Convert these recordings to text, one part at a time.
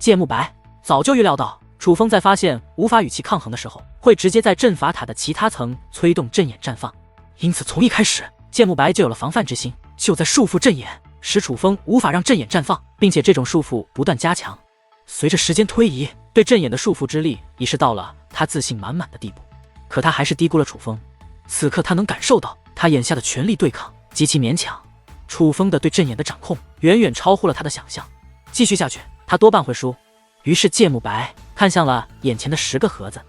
芥木白早就预料到楚风在发现无法与其抗衡的时候，会直接在阵法塔的其他层催动阵眼绽放，因此从一开始芥木白就有了防范之心，就在束缚阵眼，使楚风无法让阵眼绽放，并且这种束缚不断加强。随着时间推移，对阵眼的束缚之力已是到了他自信满满的地步。可他还是低估了楚风，此刻他能感受到他眼下的全力对抗极其勉强，楚风的对阵眼的掌控远远超乎了他的想象，继续下去他多半会输。于是芥木白看向了眼前的10个盒子，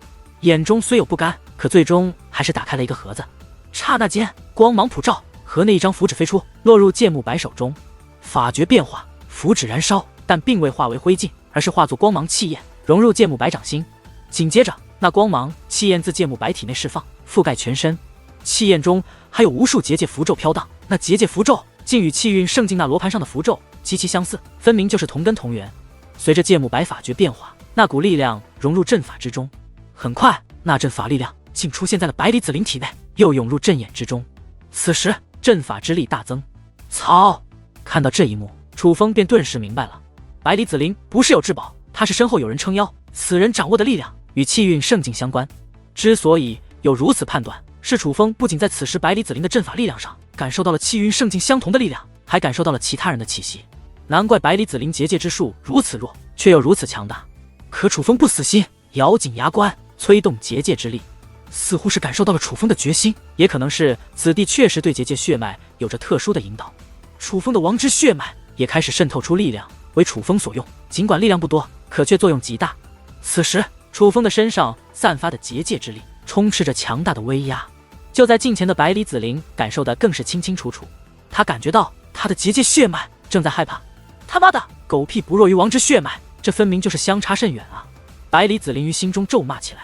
眼中虽有不甘，可最终还是打开了一个盒子。刹那间光芒普照，盒内一张符纸飞出，落入芥木白手中。法诀变化，符纸燃烧，但并未化为灰烬，而是化作光芒气焰，融入芥木白掌心。紧接着那光芒气焰自芥木白体内释放，覆盖全身。气焰中还有无数结界符咒飘荡，那结界符咒竟与气运圣境那罗盘上的符咒极其相似，分明就是同根同源。随着芥木白法诀变化，那股力量融入阵法之中，很快那阵法力量竟出现在了百里子灵体内，又涌入阵眼之中。此时阵法之力大增。操！看到这一幕，楚风便顿时明白了，百里子灵不是有至宝，他是身后有人撑腰，此人掌握的力量与气运圣境相关。之所以有如此判断，是楚风不仅在此时百里子灵的阵法力量上感受到了气运圣境相同的力量，还感受到了其他人的气息。难怪百里子灵结界之术如此弱，却又如此强大。可楚风不死心，咬紧牙关催动结界之力，似乎是感受到了楚风的决心，也可能是此地确实对结界血脉有着特殊的引导。楚风的王之血脉也开始渗透出力量，为楚风所用，尽管力量不多，可却作用极大。此时楚风的身上散发的结界之力充斥着强大的威压，就在近前的百里子灵感受得更是清清楚楚，他感觉到他的结界血脉正在害怕。他妈的，狗屁不弱于王之血脉，这分明就是相差甚远啊！百里子灵于心中咒骂起来。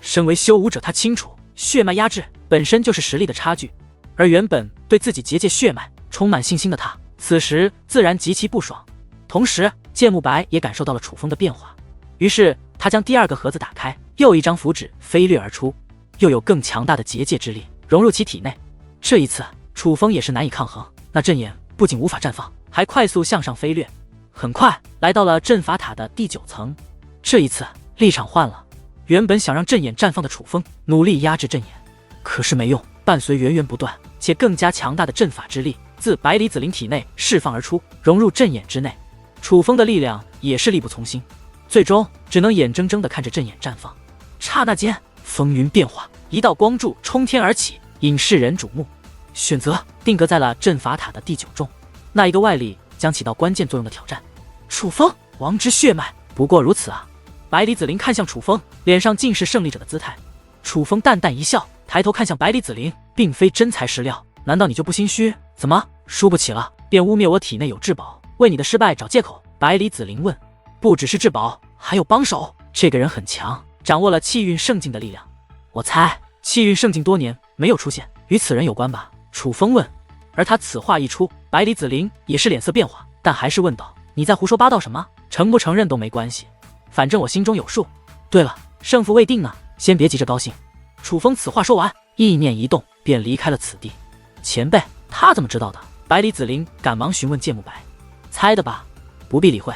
身为修武者，他清楚血脉压制本身就是实力的差距，而原本对自己结界血脉充满信心的他，此时自然极其不爽。同时芥木白也感受到了楚风的变化，于是他将第2个盒子打开，又一张符纸飞掠而出，又有更强大的结界之力融入其体内。这一次楚风也是难以抗衡，那阵眼不仅无法绽放，还快速向上飞掠，很快来到了阵法塔的第9层。这一次立场换了，原本想让阵眼绽放的楚风努力压制阵眼，可是没用，伴随源源不断且更加强大的阵法之力自百里子灵体内释放而出，融入阵眼之内。楚风的力量也是力不从心，最终只能眼睁睁地看着阵眼绽放。刹那间风云变化，一道光柱冲天而起，引世人瞩目。选择定格在了阵法塔的第9重，那一个外力将起到关键作用的挑战。楚风，王之血脉不过如此啊！百里子灵看向楚风，脸上尽是胜利者的姿态。楚风淡淡一笑，抬头看向百里子灵，并非真材实料，难道你就不心虚？怎么输不起了便污蔑我体内有至宝，为你的失败找借口？百里子灵问。不只是至宝，还有帮手，这个人很强，掌握了气运圣境的力量。我猜气运圣境多年没有出现，与此人有关吧？楚风问。而他此话一出，百里子灵也是脸色变化，但还是问道：你在胡说八道什么？承不承认都没关系，反正我心中有数。对了，胜负未定呢，先别急着高兴。楚风此话说完，意念一动，便离开了此地。前辈，他怎么知道的？百里子灵赶忙询问芥木白。猜的吧，不必理会。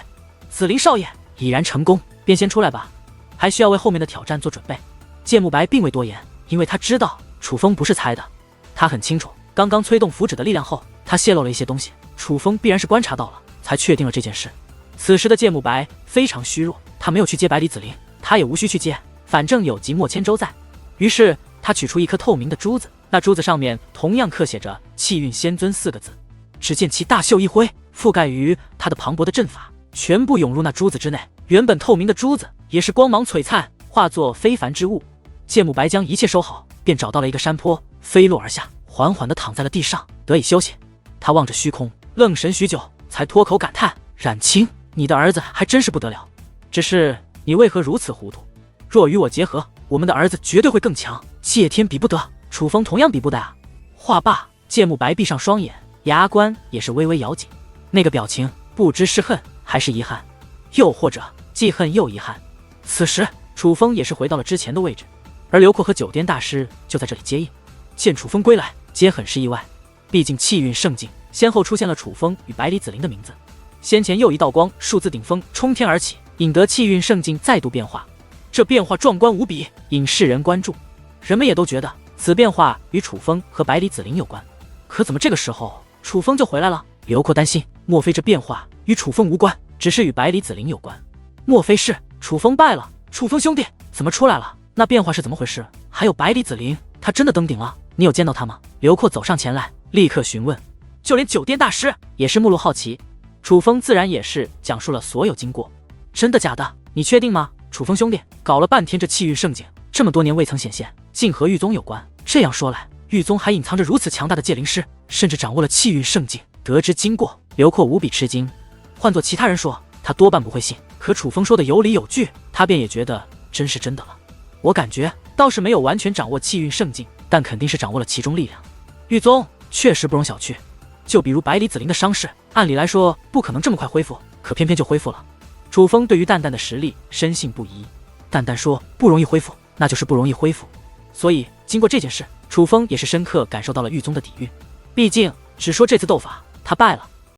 子灵少爷已然成功，便先出来吧，还需要为后面的挑战做准备。芥木白并未多言，因为他知道楚风不是猜的，他很清楚刚刚催动符纸的力量后，他泄露了一些东西，楚风必然是观察到了，才确定了这件事。此时的芥木白非常虚弱，他没有去接百里子灵，他也无需去接，反正有即墨千舟在。于是他取出一颗透明的珠子，那珠子上面同样刻写着气运仙尊4个字。只见其大袖一挥，覆盖于他的磅礴的阵法全部涌入那珠子之内，原本透明的珠子也是光芒璀璨，化作非凡之物。芥木白将一切收好，便找到了一个山坡，飞落而下，缓缓地躺在了地上，得以休息。他望着虚空，愣神许久，才脱口感叹：冉青，你的儿子还真是不得了，只是你为何如此糊涂？若与我结合，我们的儿子绝对会更强，借天比不得，楚风同样比不得啊！话罢，芥木白闭上双眼，牙关也是微微咬紧，那个表情不知是恨还是遗憾，又或者既恨又遗憾。此时楚风也是回到了之前的位置，而刘阔和九颠大师就在这里接应。见楚风归来，皆很是意外，毕竟气运圣境先后出现了楚风与百里子灵的名字。先前又一道光数字顶峰冲天而起，引得气运圣境再度变化。这变化壮观无比，引世人关注。人们也都觉得此变化与楚风和百里子玲有关。可怎么这个时候楚风就回来了？刘阔担心，莫非这变化与楚风无关，只是与百里子玲有关？莫非是楚风败了？楚风兄弟怎么出来了？那变化是怎么回事？还有百里子玲，他真的登顶了？你有见到他吗？刘阔走上前来，立刻询问。就连酒店大师也是目露好奇。楚风自然也是讲述了所有经过。真的假的？你确定吗？楚风兄弟，搞了半天这气运圣境，这么多年未曾显现，竟和玉宗有关。这样说来，玉宗还隐藏着如此强大的界灵师，甚至掌握了气运圣境。得知经过，刘阔无比吃惊。换做其他人说，他多半不会信。可楚风说的有理有据，他便也觉得真是真的了。我感觉倒是没有完全掌握气运圣境，但肯定是掌握了其中力量。玉宗确实不容小觑。就比如百里子玲的伤势，按理来说不可能这么快恢复，可偏偏就恢复了。楚风对于蛋蛋的实力深信不疑。蛋蛋说不容易恢复，那就是不容易恢复。所以经过这件事，楚风也是深刻感受到了玉宗的底蕴。毕竟只说这次斗法他败了，